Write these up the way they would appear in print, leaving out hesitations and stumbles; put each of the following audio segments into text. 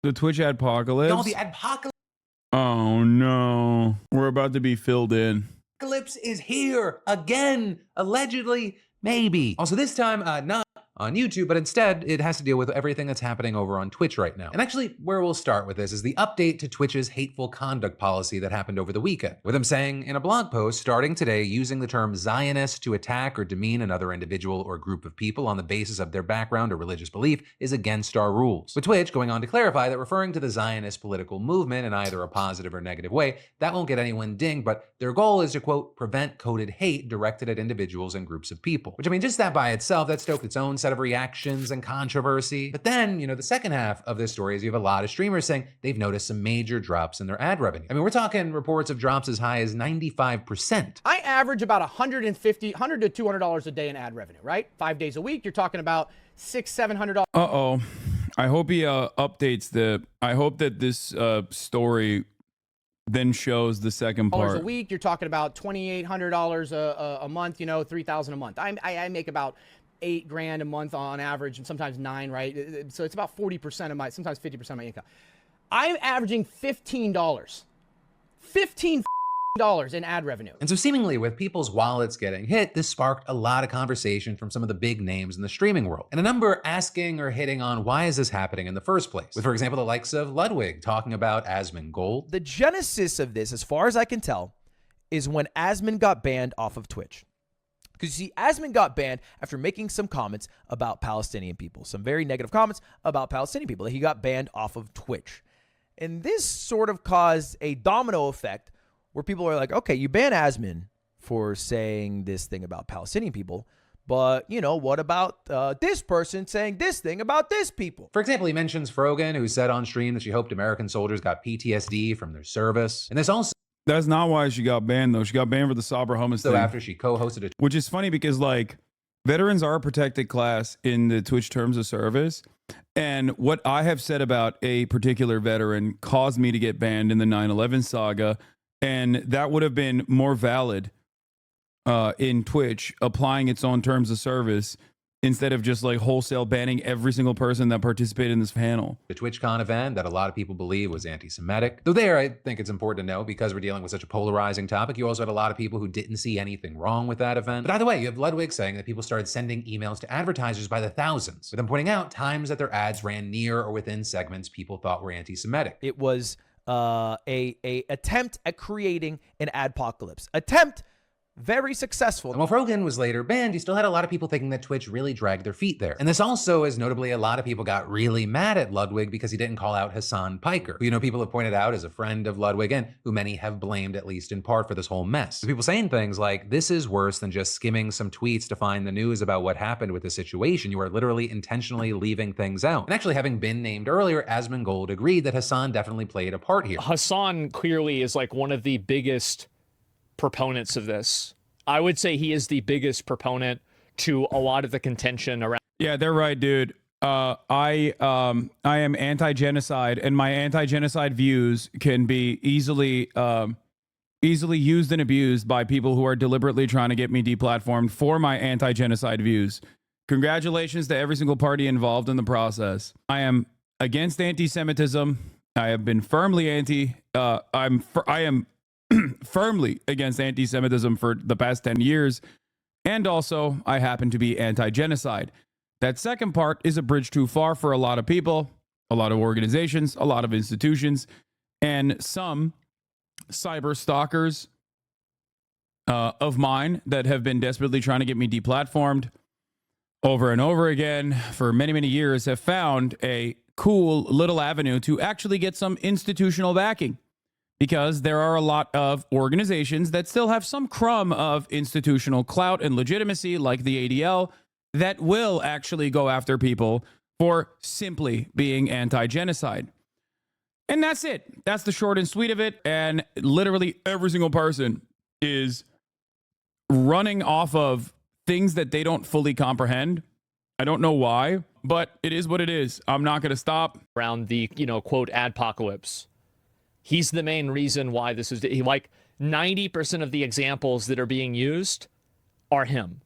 The Twitch Adpocalypse? No, the Adpocalypse. Oh no. We're about to be filled in. Adpocalypse is here again, allegedly, maybe. Also this time, not on YouTube, but instead it has to deal with everything that's happening over on Twitch right now. And actually, where we'll start with this is the update to Twitch's hateful conduct policy that happened over the weekend, with them saying in a blog post starting today, using the term Zionist to attack or demean another individual or group of people on the basis of their background or religious belief is against our rules. With Twitch going on to clarify that referring to the Zionist political movement in either a positive or negative way, that won't get anyone dinged, but their goal is to, quote, prevent coded hate directed at individuals and groups of people. Which, I mean, just that by itself, that stoked its own set of reactions and controversy. But then, the second half of this story is you have a lot of streamers saying they've noticed some major drops in their ad revenue. I mean, we're talking reports of drops as high as 95%. I average about $100 to $200 a day in ad revenue, right? 5 days a week, you're talking about $600-700. Uh-oh. I hope he updates I hope that this story then shows the second part. A week, you're talking about $2,800 a month, $3,000 a month. I make about $8,000 a month on average, and sometimes 9, right? So it's about 40% of sometimes 50% of my income. I'm averaging $15 in ad revenue. And so seemingly with people's wallets getting hit, this sparked a lot of conversation from some of the big names in the streaming world. And a number asking or hitting on why is this happening in the first place? With, for example, the likes of Ludwig talking about Asmongold. The genesis of this, as far as I can tell, is when Asmon got banned off of Twitch. Because you see, Asmon got banned after making some comments about Palestinian people, some very negative comments about Palestinian people, that he got banned off of Twitch. And this sort of caused a domino effect where people are like, okay, you ban Asmon for saying this thing about Palestinian people, but, what about this person saying this thing about this people? For example, he mentions Frogan, who said on stream that she hoped American soldiers got PTSD from their service. And this also... That's not why she got banned, though. She got banned for the Sabra hummus thing. So after she co-hosted which is funny because, veterans are a protected class in the Twitch terms of service. And what I have said about a particular veteran caused me to get banned in the 9/11 saga. And that would have been more valid in Twitch applying its own terms of service instead of just wholesale banning every single person that participated in this panel. The TwitchCon event that a lot of people believe was anti-Semitic. Though there, I think it's important to know, because we're dealing with such a polarizing topic, you also had a lot of people who didn't see anything wrong with that event. But either way, you have Ludwig saying that people started sending emails to advertisers by the thousands, with them pointing out times that their ads ran near or within segments people thought were anti-Semitic. It was a attempt at creating an adpocalypse. Attempt very successful. And while Frogan was later banned, you still had a lot of people thinking that Twitch really dragged their feet there. And this also is notably a lot of people got really mad at Ludwig because he didn't call out Hasan Piker, who people have pointed out as a friend of Ludwig and who many have blamed, at least in part, for this whole mess. People saying things like, this is worse than just skimming some tweets to find the news about what happened with the situation. You are literally intentionally leaving things out. And actually, having been named earlier, Asmongold agreed that Hasan definitely played a part here. Hasan clearly is one of the biggest proponents of this. I would say he is the biggest proponent to a lot of the contention around. Yeah, they're right, dude. I am anti-genocide, and my anti-genocide views can be easily used and abused by people who are deliberately trying to get me deplatformed for my anti-genocide views. Congratulations to every single party involved in the process. I am against anti-Semitism. I have been firmly I am firmly against anti-Semitism for the past 10 years. And also, I happen to be anti-genocide. That second part is a bridge too far for a lot of people, a lot of organizations, a lot of institutions, and some cyber stalkers of mine that have been desperately trying to get me deplatformed over and over again for many, many years have found a cool little avenue to actually get some institutional backing. Because there are a lot of organizations that still have some crumb of institutional clout and legitimacy, like the ADL, that will actually go after people for simply being anti-genocide. And that's it. That's the short and sweet of it. And literally every single person is running off of things that they don't fully comprehend. I don't know why, but it is what it is. I'm not going to stop. Around the, quote, adpocalypse. He's the main reason why this is, 90% of the examples that are being used are him.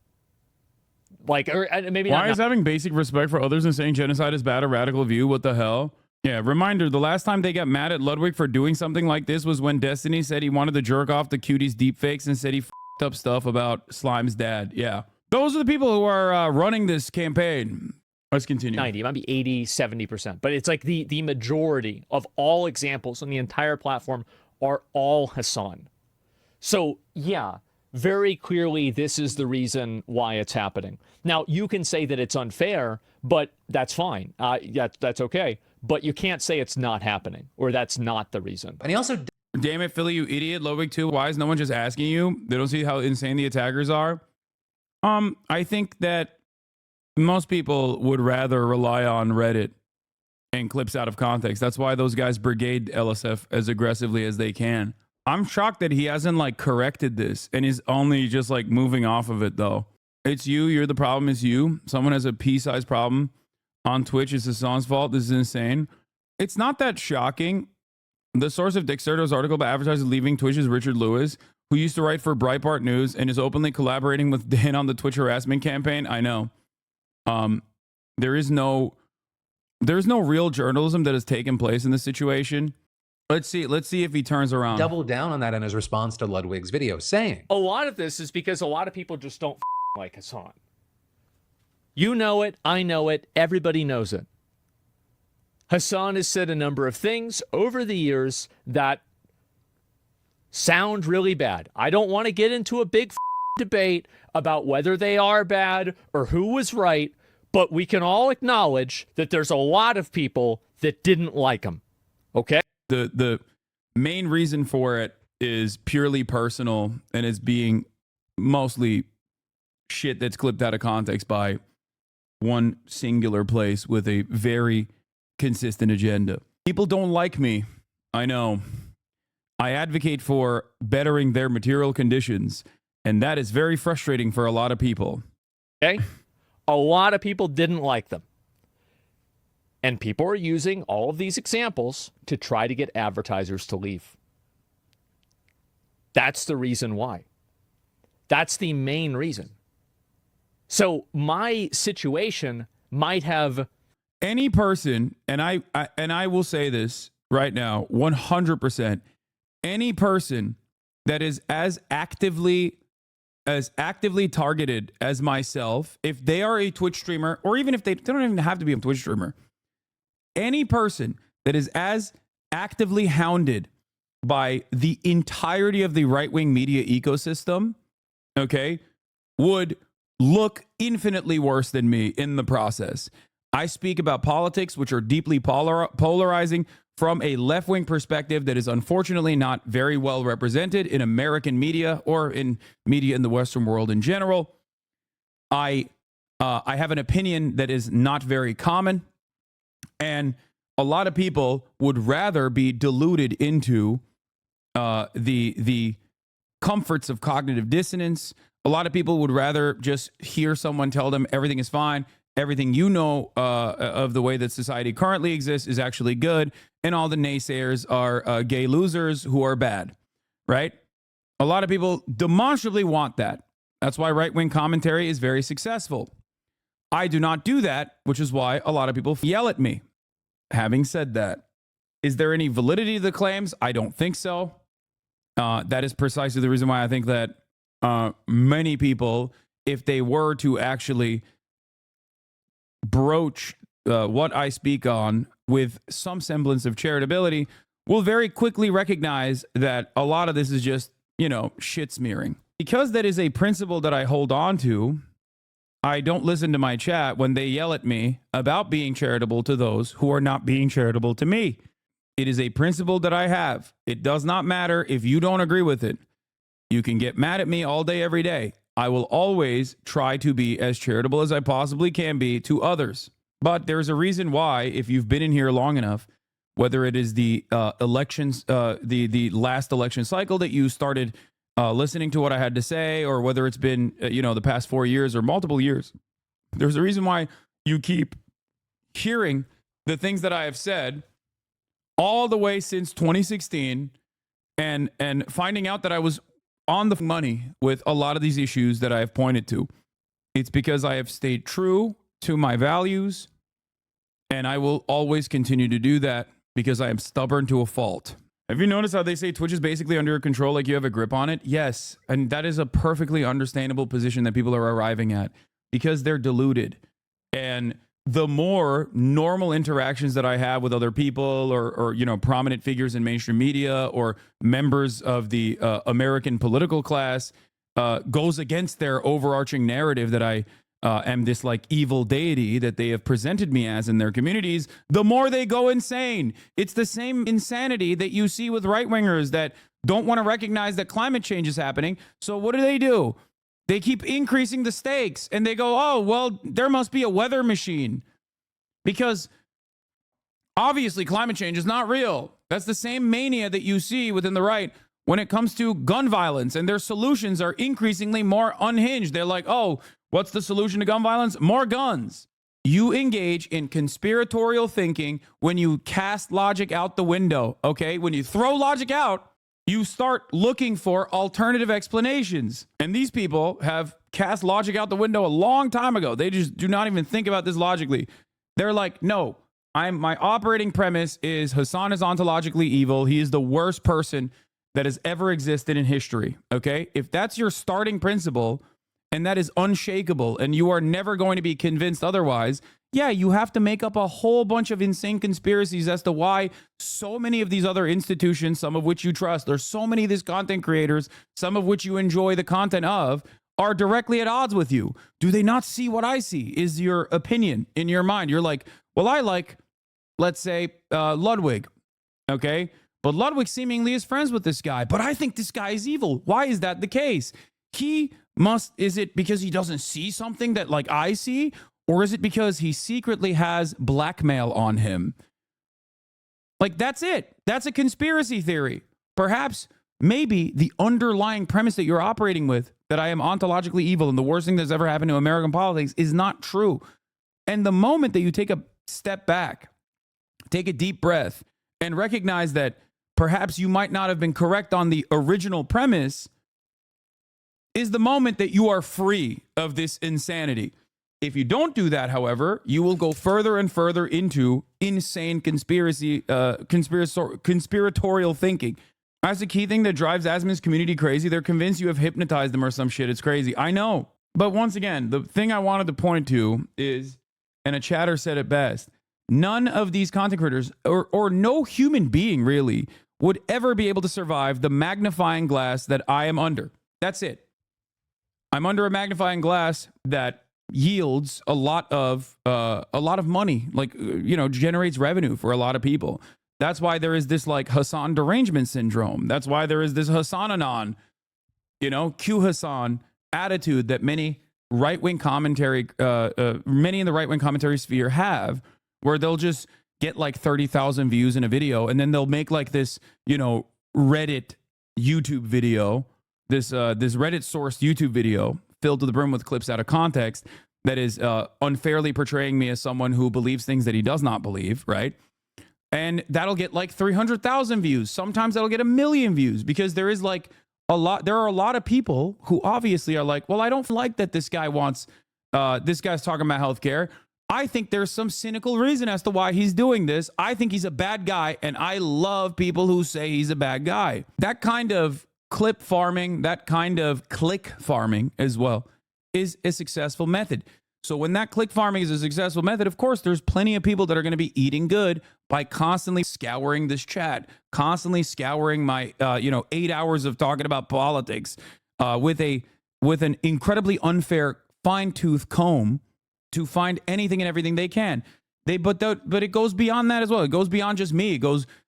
Or maybe why not. Is having basic respect for others and saying genocide is bad a radical view? What the hell? Yeah, reminder, the last time they got mad at Ludwig for doing something like this was when Destiny said he wanted to jerk off the cuties deepfakes and said he f***ed up stuff about Slime's dad. Yeah. Those are the people who are running this campaign. Let's continue. 90, it might be 80, 70%. But it's like the majority of all examples on the entire platform are all Hasan. So, yeah, very clearly this is the reason why it's happening. Now, you can say that it's unfair, but that's fine. That's okay. But you can't say it's not happening or that's not the reason. And he also Damn it, Philly, you idiot. Ludwig too. Why is no one just asking you? They don't see how insane the attackers are. I think that most people would rather rely on Reddit and clips out of context. That's why those guys brigade LSF as aggressively as they can. I'm shocked that he hasn't like corrected this and is only just like moving off of it though. It's you. You're the problem. It's you. Someone has a pea-sized problem on Twitch. It's Hasan's fault. This is insane. It's not that shocking. The source of Dick Serto's article about advertisers leaving Twitch is Richard Lewis, who used to write for Breitbart News and is openly collaborating with Dan on the Twitch harassment campaign. I know. There's no real journalism that has taken place in this situation. Let's see if he turns around. doubled down on that in his response to Ludwig's video, saying, A lot of this is because a lot of people just don't like Hasan. You know it, I know it, everybody knows it. Hasan has said a number of things over the years that sound really bad. I don't want to get into a big debate about whether they are bad or who was right, but we can all acknowledge that there's a lot of people that didn't like him. Okay? The main reason for it is purely personal and is being mostly shit that's clipped out of context by one singular place with a very consistent agenda. People don't like me. I know. I advocate for bettering their material conditions, and that is very frustrating for a lot of people. Okay? A lot of people didn't like them. And people are using all of these examples to try to get advertisers to leave. That's the reason why. That's the main reason. So my situation might have any person, and I will say this right now, 100%, any person that is as actively targeted as myself, if they are a Twitch streamer, or even if they don't even have to be a Twitch streamer, any person that is as actively hounded by the entirety of the right-wing media ecosystem, okay, would look infinitely worse than me in the process. I speak about politics, which are deeply polarizing from a left-wing perspective that is unfortunately not very well represented in American media or in media in the Western world in general. I have an opinion that is not very common, and a lot of people would rather be deluded into the comforts of cognitive dissonance. A lot of people would rather just hear someone tell them everything is fine. Everything you know of the way that society currently exists is actually good, and all the naysayers are gay losers who are bad, right? A lot of people demonstrably want that. That's why right-wing commentary is very successful. I do not do that, which is why a lot of people yell at me. Having said that, is there any validity to the claims? I don't think so. That is precisely the reason why I think that many people, if they were to actually broach what I speak on with some semblance of charitability, will very quickly recognize that a lot of this is just, shit smearing. Because that is a principle that I hold on to, I don't listen to my chat when they yell at me about being charitable to those who are not being charitable to me. It is a principle that I have. It does not matter if you don't agree with it. You can get mad at me all day, every day. I will always try to be as charitable as I possibly can be to others. But there's a reason why, if you've been in here long enough, whether it is the elections, the last election cycle that you started listening to what I had to say, or whether it's been, the past 4 years or multiple years, there's a reason why you keep hearing the things that I have said all the way since 2016 and finding out that I was on the money with a lot of these issues that I have pointed to. It's because I have stayed true to my values And I will always continue to do that because I am stubborn to a fault. Have you noticed how they say Twitch is basically under your control, like you have a grip on it? Yes. And that is a perfectly understandable position that people are arriving at because they're deluded. And the more normal interactions that I have with other people or you know, prominent figures in mainstream media or members of the American political class goes against their overarching narrative that I am this like evil deity that they have presented me as in their communities, the more they go insane. It's the same insanity that you see with right-wingers that don't want to recognize that climate change is happening. So what do? They keep increasing the stakes and they go, oh, well, there must be a weather machine because obviously climate change is not real. That's the same mania that you see within the right when it comes to gun violence, and their solutions are increasingly more unhinged. They're like, oh, what's the solution to gun violence? More guns. You engage in conspiratorial thinking when you cast logic out the window, okay? When you throw logic out, you start looking for alternative explanations. And these people have cast logic out the window a long time ago. They just do not even think about this logically. They're like, no, my operating premise is Hasan is ontologically evil. He is the worst person that has ever existed in history, okay? If that's your starting principle and that is unshakable and you are never going to be convinced otherwise, yeah, you have to make up a whole bunch of insane conspiracies as to why so many of these other institutions, some of which you trust, there's so many of these content creators, some of which you enjoy the content of, are directly at odds with you. Do they not see what I see? Is your opinion in your mind? You're like, well, I like, let's say, Ludwig, okay? But Ludwig seemingly is friends with this guy, but I think this guy is evil. Why is that the case? Is it because he doesn't see something that like I see? Or is it because he secretly has blackmail on him? Like, that's it. That's a conspiracy theory. Perhaps, maybe the underlying premise that you're operating with, that I am ontologically evil and the worst thing that's ever happened to American politics, is not true. And the moment that you take a step back, take a deep breath, and recognize that perhaps you might not have been correct on the original premise, is the moment that you are free of this insanity. If you don't do that, however, you will go further and further into insane conspiratorial thinking. That's the key thing that drives Asmon's community crazy. They're convinced you have hypnotized them or some shit. It's crazy. I know. But once again, the thing I wanted to point to is, and a chatter said it best, none of these content creators, or no human being really, would ever be able to survive the magnifying glass that I am under. That's it. I'm under a magnifying glass that yields a lot of money, like, you know, generates revenue for a lot of people. That's why there is this like Hasan derangement syndrome. That's why there is this Hasananon, you know, Q Hasan attitude that many right-wing commentary, many in the right-wing commentary sphere have, where they'll just get like 30,000 views in a video and then they'll make like this, you know, Reddit YouTube video, this Reddit sourced YouTube video filled to the brim with clips out of context that is unfairly portraying me as someone who believes things that he does not believe, right? And that'll get like 300,000 views. Sometimes that'll get 1 million views because there is like there are a lot of people who obviously are like, well, I don't like that this guy wants, this guy's talking about healthcare. I think there's some cynical reason as to why he's doing this. I think he's a bad guy, and I love people who say he's a bad guy. That kind of clip farming, that kind of click farming as well, is a successful method. So when that click farming is a successful method, of course, there's plenty of people that are going to be eating good by constantly scouring this chat, constantly scouring my, 8 hours of talking about politics with an incredibly unfair fine-tooth comb to find anything and everything they can. But it goes beyond that as well. It goes beyond just me.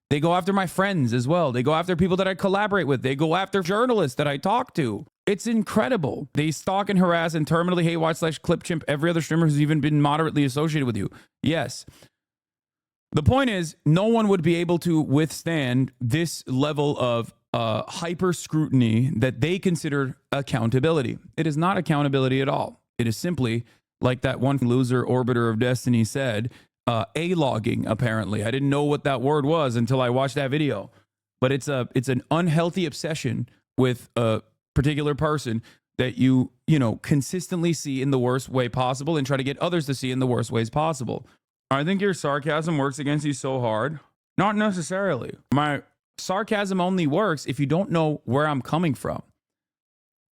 They go after my friends as well. They go after people that I collaborate with. They go after journalists that I talk to. It's incredible. They stalk and harass and terminally hate watch / clip chimp every other streamer who's even been moderately associated with you. Yes. The point is, no one would be able to withstand this level of hyper scrutiny that they consider accountability. It is not accountability at all. It is simply, like that one loser orbiter of destiny said, A-logging, apparently. I didn't know what that word was until I watched that video. But it's an unhealthy obsession with a particular person that you consistently see in the worst way possible and try to get others to see in the worst ways possible. I think your sarcasm works against you so hard. Not necessarily. My sarcasm only works if you don't know where I'm coming from.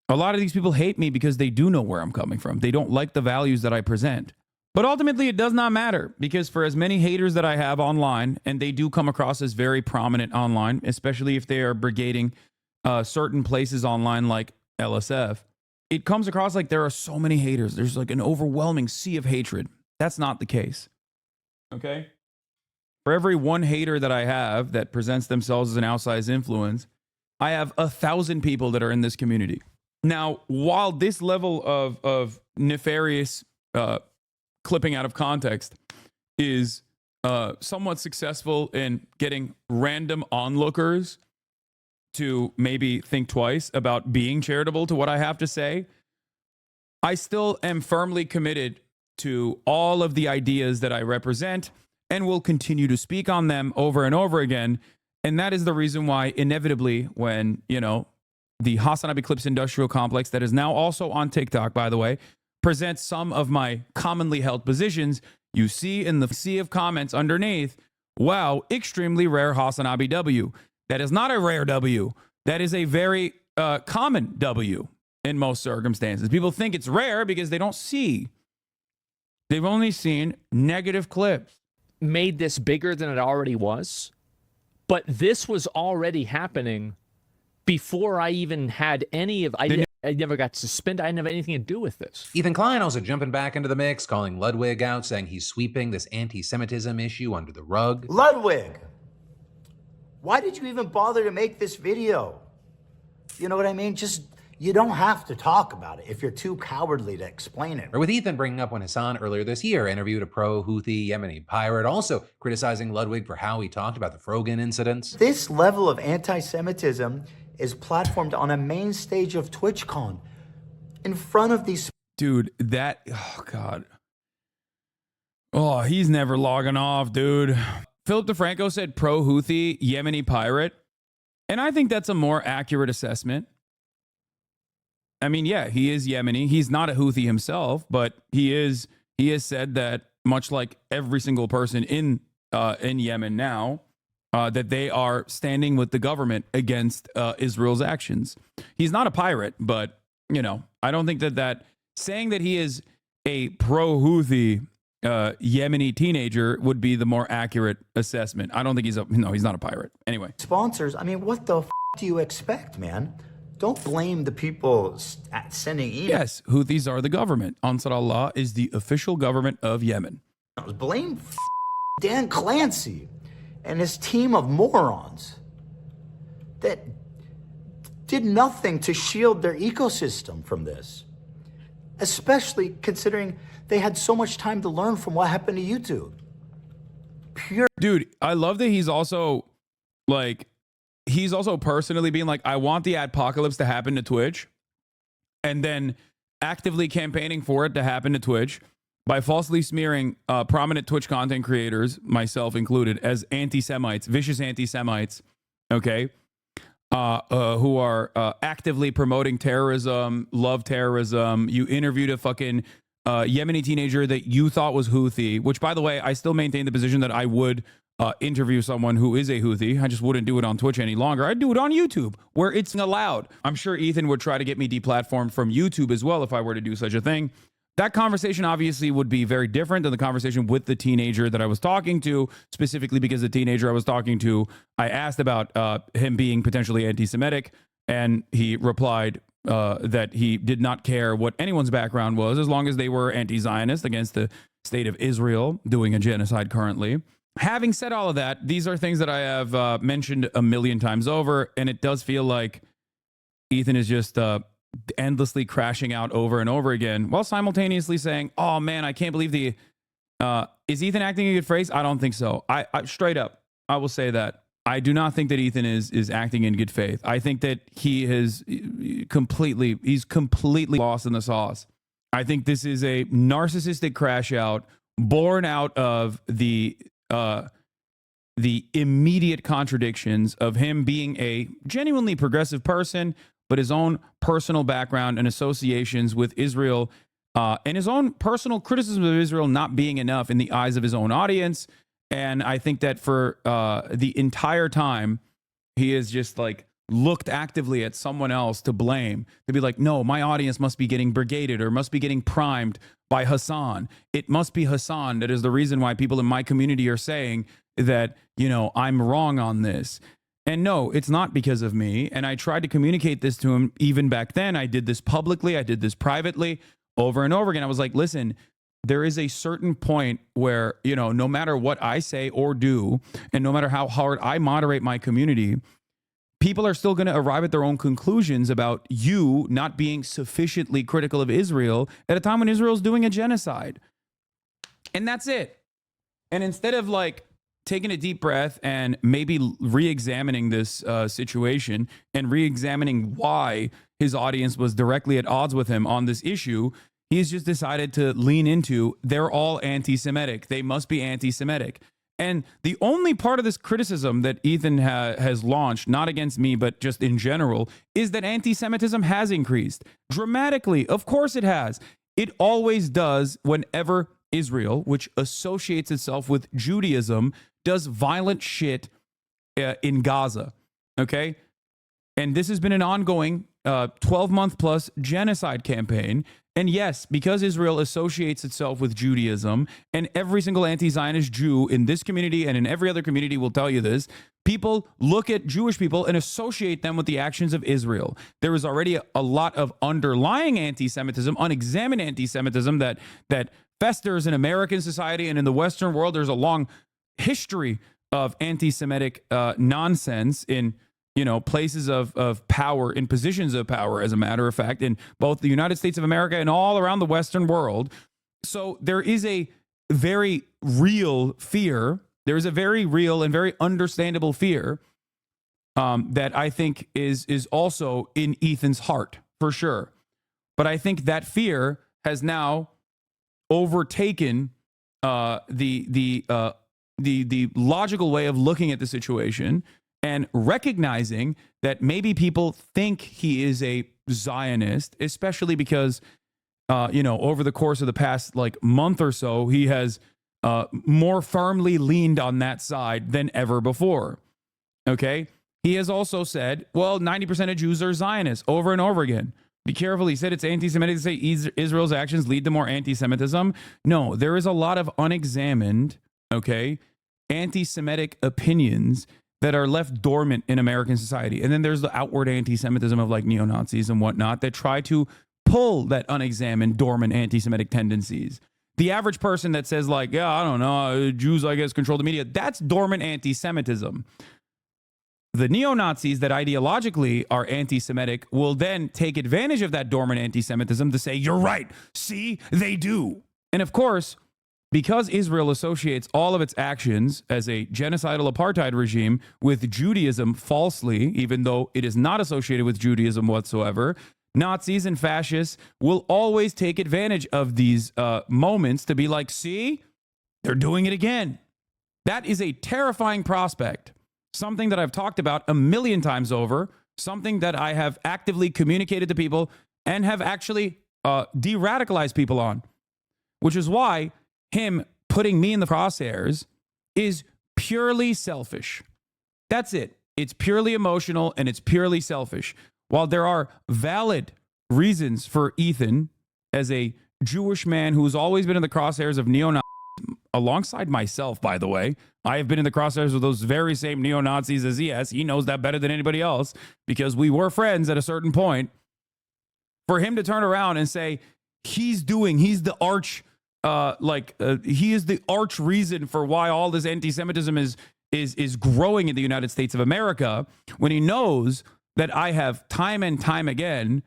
A lot of these people hate me because they do know where I'm coming from. They don't like the values that I present. But ultimately, it does not matter, because for as many haters that I have online, and they do come across as very prominent online, especially if they are brigading certain places online like LSF, it comes across like there are so many haters. There's like an overwhelming sea of hatred. That's not the case. Okay? For every one hater that I have that presents themselves as an outsized influence, I have 1,000 people that are in this community. Now, while this level of nefarious clipping out of context is somewhat successful in getting random onlookers to maybe think twice about being charitable to what I have to say, I still am firmly committed to all of the ideas that I represent and will continue to speak on them over and over again. And that is the reason why inevitably when, you know, the Hasanabi Clips Industrial Complex, that is now also on TikTok, by the way, presents some of my commonly held positions, you see in the sea of comments underneath, wow, extremely rare Hasanabi W. That is not a rare W. That is a very common W in most circumstances. People think it's rare because they don't see. They've only seen negative clips. Made this bigger than it already was, but this was already happening before I even had any of... I never got suspended. I didn't have anything to do with this. Ethan Klein also jumping back into the mix, calling Ludwig out, saying he's sweeping this anti-Semitism issue under the rug. Ludwig, why did you even bother to make this video? You know what I mean? Just, you don't have to talk about it if you're too cowardly to explain it. Or with Ethan bringing up when Hasan earlier this year interviewed a pro-Houthi Yemeni pirate, also criticizing Ludwig for how he talked about the Frogan incidents. This level of anti-Semitism is platformed on a main stage of TwitchCon in front of these... Dude, that... Oh, God. Oh, he's never logging off, dude. Philip Defranco said pro-Houthi Yemeni pirate. And I think that's a more accurate assessment. I mean, yeah, he is Yemeni. He's not a Houthi himself, but he has said that, much like every single person in Yemen now, that they are standing with the government against Israel's actions. He's not a pirate, but, you know, I don't think that saying that he is a pro-Houthi Yemeni teenager would be the more accurate assessment. I don't think he's not a pirate. Anyway. Sponsors, I mean, what the f do you expect, man? Don't blame the people sending emails. Yes, Houthis are the government. Ansar Allah is the official government of Yemen. Blame Dan Clancy and his team of morons that did nothing to shield their ecosystem from this, especially considering they had so much time to learn from what happened to YouTube. Dude, I love that he's also personally being like, I want the Adpocalypse to happen to Twitch, and then actively campaigning for it to happen to Twitch by falsely smearing prominent Twitch content creators, myself included, as anti-Semites, vicious anti-Semites, okay, who are actively promoting terrorism, love terrorism. You interviewed a fucking Yemeni teenager that you thought was Houthi, which, by the way, I still maintain the position that I would interview someone who is a Houthi. I just wouldn't do it on Twitch any longer. I'd do it on YouTube, where it's allowed. I'm sure Ethan would try to get me deplatformed from YouTube as well if I were to do such a thing. That conversation obviously would be very different than the conversation with the teenager that I was talking to, specifically because the teenager I was talking to, I asked about him being potentially anti-Semitic, and he replied that he did not care what anyone's background was as long as they were anti-Zionist against the state of Israel doing a genocide currently. Having said all of that, these are things that I have mentioned a million times over, and it does feel like Ethan is just endlessly crashing out over and over again while simultaneously saying, oh man, I can't believe is Ethan acting in good faith? I don't think so. I straight up, I will say that. I do not think that Ethan is acting in good faith. I think that he's completely lost in the sauce. I think this is a narcissistic crash out born out of the immediate contradictions of him being a genuinely progressive person, but his own personal background and associations with Israel and his own personal criticism of Israel not being enough in the eyes of his own audience. And I think that for the entire time, he has just like looked actively at someone else to blame, to be like, no, my audience must be getting brigaded or must be getting primed by Hasan. It must be Hasan that is the reason why people in my community are saying that, you know, I'm wrong on this. And no, it's not because of me. And I tried to communicate this to him even back then. I did this publicly. I did this privately over and over again. I was like, listen, there is a certain point where, you know, no matter what I say or do, and no matter how hard I moderate my community, people are still going to arrive at their own conclusions about you not being sufficiently critical of Israel at a time when Israel's doing a genocide. And that's it. And instead of like taking a deep breath and maybe re-examining this situation and re-examining why his audience was directly at odds with him on this issue, he's just decided to lean into, they're all anti-Semitic. They must be anti-Semitic. And the only part of this criticism that Ethan has launched, not against me, but just in general, is that anti-Semitism has increased dramatically. Of course it has. It always does whenever Israel, which associates itself with Judaism, does violent shit in Gaza. Okay? And this has been an ongoing 12-month plus genocide campaign. And yes, because Israel associates itself with Judaism, and every single anti-Zionist Jew in this community and in every other community will tell you this, people look at Jewish people and associate them with the actions of Israel. There is already a lot of underlying anti-Semitism, unexamined anti-Semitism that festers in American society and in the Western world. There's a long history of anti-Semitic nonsense in, you know, places of power, in positions of power, as a matter of fact, in both the United States of America and all around the Western world. So there is a very real fear. There is a very real and very understandable fear that I think is also in Ethan's heart, for sure. But I think that fear has now overtaken the logical way of looking at the situation and recognizing that maybe people think he is a Zionist, especially because, you know, over the course of the past like month or so, he has more firmly leaned on that side than ever before. Okay. He has also said, well, 90% of Jews are Zionists over and over again. Be careful. He said it's anti-Semitic to say Israel's actions lead to more anti-Semitism. No, there is a lot of unexamined, okay, anti-Semitic opinions that are left dormant in American society. And then there's the outward anti-Semitism of like neo-Nazis and whatnot that try to pull that unexamined, dormant anti-Semitic tendencies. The average person that says like, yeah, I don't know, Jews, I guess, control the media, that's dormant anti-Semitism. The neo-Nazis that ideologically are anti-Semitic will then take advantage of that dormant anti-Semitism to say, you're right, see, they do. And of course, because Israel associates all of its actions as a genocidal apartheid regime with Judaism falsely, even though it is not associated with Judaism whatsoever, Nazis and fascists will always take advantage of these moments to be like, see, they're doing it again. That is a terrifying prospect. Something that I've talked about a million times over, something that I have actively communicated to people and have actually de-radicalized people on, which is why him putting me in the crosshairs is purely selfish. That's it. It's purely emotional and it's purely selfish. While there are valid reasons for Ethan, as a Jewish man who's always been in the crosshairs of neo-Nazis, alongside myself, by the way, I have been in the crosshairs of those very same neo-Nazis as he has. He knows that better than anybody else because we were friends at a certain point. For him to turn around and say he's the arch, he is the arch reason for why all this anti-Semitism is growing in the United States of America, when he knows that I have time and time again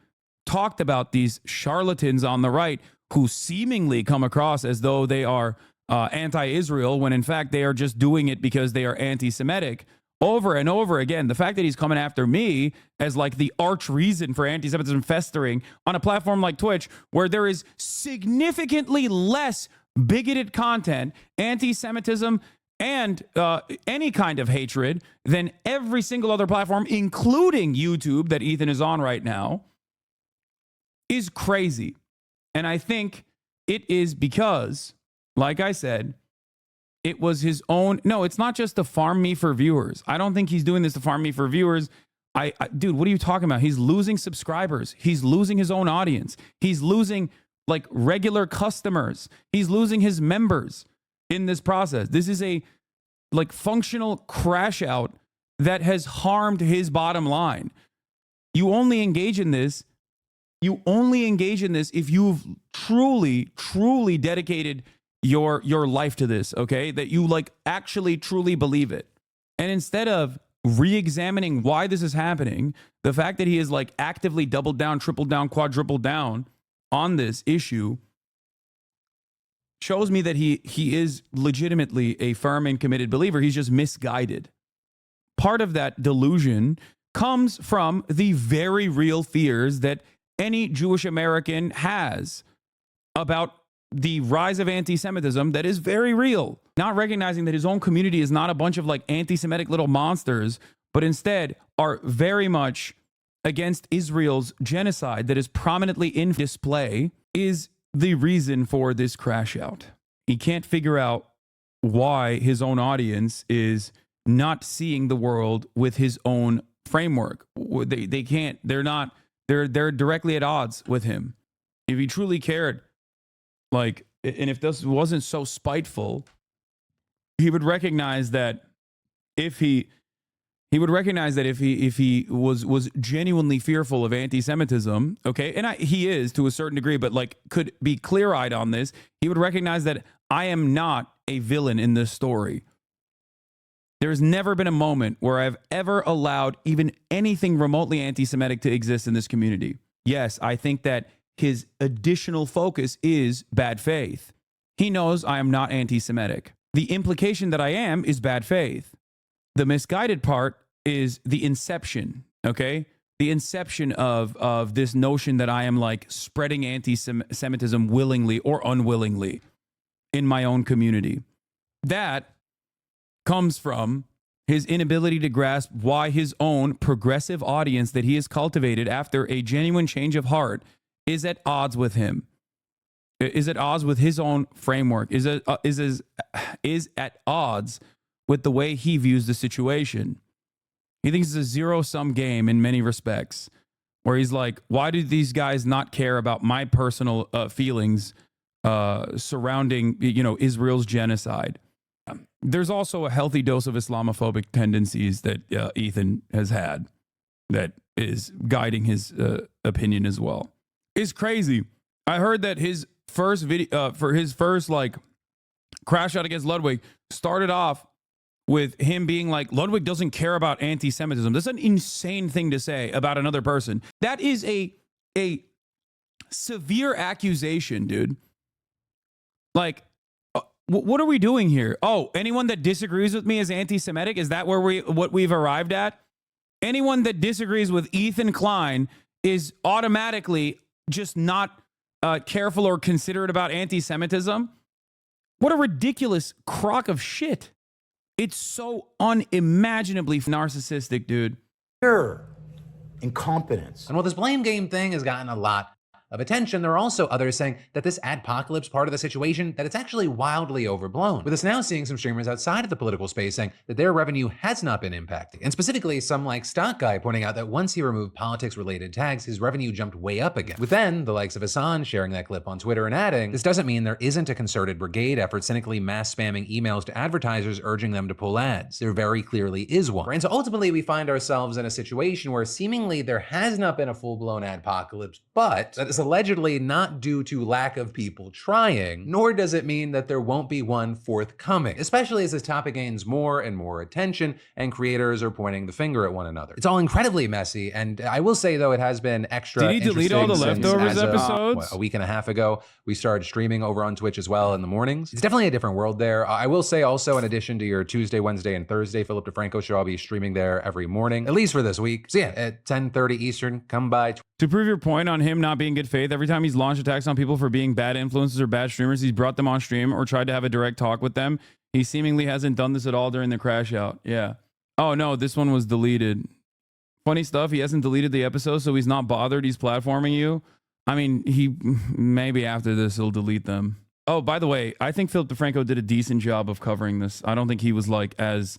talked about these charlatans on the right who seemingly come across as though they are anti-Israel, when in fact they are just doing it because they are anti-Semitic. Over and over again, the fact that he's coming after me as like the arch reason for anti-Semitism festering on a platform like Twitch, where there is significantly less bigoted content, anti-Semitism, and any kind of hatred than every single other platform, including YouTube that Ethan is on right now, is crazy. And I think it is because, like I said, it was his own. No, it's not just to farm me for viewers. I don't think he's doing this to farm me for viewers. Dude, what are you talking about? He's losing subscribers. He's losing his own audience. He's losing like regular customers. He's losing his members in this process. This is a like functional crash out that has harmed his bottom line. You only engage in this. You only engage in this if you've truly, truly dedicated your life to this, okay? That you like actually truly believe it. And instead of re-examining why this is happening, the fact that he is like actively doubled down, tripled down, quadrupled down on this issue shows me that he is legitimately a firm and committed believer. He's just misguided. Part of that delusion comes from the very real fears that any Jewish American has about the rise of anti-Semitism that is very real. Not recognizing that his own community is not a bunch of like anti-Semitic little monsters, but instead are very much against Israel's genocide that is prominently in display is the reason for this crash out. He can't figure out why his own audience is not seeing the world with his own framework. They can't, they're directly at odds with him. If he truly cared, like, and if this wasn't so spiteful, he would recognize that if he was genuinely fearful of anti-Semitism, okay, and he is to a certain degree, but like could be clear-eyed on this, he would recognize that I am not a villain in this story. There's never been a moment where I've ever allowed even anything remotely anti-Semitic to exist in this community. Yes, I think that his additional focus is bad faith. He knows I am not anti-Semitic. The implication that I am is bad faith. The misguided part is the inception, okay? The inception of this notion that I am like spreading anti-Semitism willingly or unwillingly in my own community. That comes from his inability to grasp why his own progressive audience that he has cultivated after a genuine change of heart is at odds with him, is at odds with his own framework, is at odds with the way he views the situation. He thinks it's a zero-sum game in many respects, where he's like, why do these guys not care about my personal feelings surrounding, Israel's genocide? There's also a healthy dose of Islamophobic tendencies that Ethan has had that is guiding his opinion as well. It's crazy. I heard that his first video for his first like crash out against Ludwig started off with him being like, Ludwig doesn't care about anti-Semitism. That's an insane thing to say about another person. That is a severe accusation, dude. Like, what are we doing here? Oh, anyone that disagrees with me is anti-Semitic? Is that what we've arrived at? Anyone that disagrees with Ethan Klein is automatically just not careful or considerate about anti-Semitism? What a ridiculous crock of shit. It's so unimaginably narcissistic, dude. Fear, incompetence. And while this blame game thing has gotten a lot of attention, there are also others saying that this adpocalypse part of the situation, that it's actually wildly overblown. With us now seeing some streamers outside of the political space saying that their revenue has not been impacted. And specifically, some like Stock Guy pointing out that once he removed politics-related tags, his revenue jumped way up again. With then, the likes of Hasan sharing that clip on Twitter and adding, this doesn't mean there isn't a concerted brigade effort cynically mass spamming emails to advertisers urging them to pull ads. There very clearly is one. And so ultimately, we find ourselves in a situation where seemingly there has not been a full-blown adpocalypse, but that is allegedly not due to lack of people trying, nor does it mean that there won't be one forthcoming, especially as this topic gains more and more attention and creators are pointing the finger at one another. It's all incredibly messy, and I will say though, it has been extra Did he delete all the leftovers episodes? A week and a half ago, we started streaming over on Twitch as well in the mornings. It's definitely a different world there. I will say also, in addition to your Tuesday, Wednesday, and Thursday Philip Defranco show, I'll be streaming there every morning, at least for this week. So yeah, at 10:30 Eastern, come by. To prove your point on him not being good faith, every time he's launched attacks on people for being bad influencers or bad streamers, he's brought them on stream or tried to have a direct talk with them. He seemingly hasn't done this at all during the crash out. Yeah. Oh no, this one was deleted. Funny stuff. He hasn't deleted the episode, so he's not bothered. He's platforming you. I mean, he maybe after this he'll delete them. Oh, by the way, I think Philip Defranco did a decent job of covering this. I don't think he was like as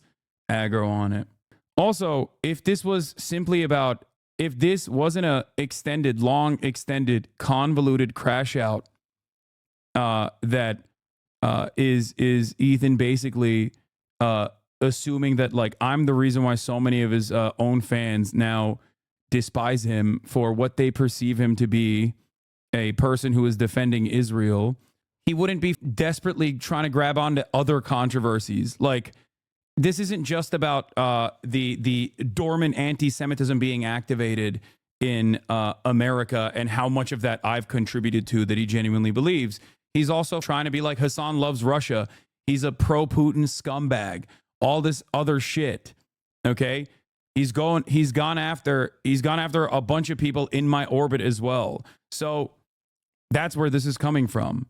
aggro on it. Also, if this was simply about, if this wasn't a extended, long extended, convoluted crash out, that is Ethan basically assuming that like I'm the reason why so many of his own fans now despise him for what they perceive him to be, a person who is defending Israel. He wouldn't be desperately trying to grab onto other controversies. Like, this isn't just about the dormant anti-Semitism being activated in America and how much of that I've contributed to that he genuinely believes. He's also trying to be like, Hasan loves Russia. He's a pro-Putin scumbag. All this other shit. Okay? He's gone after a bunch of people in my orbit as well. So that's where this is coming from.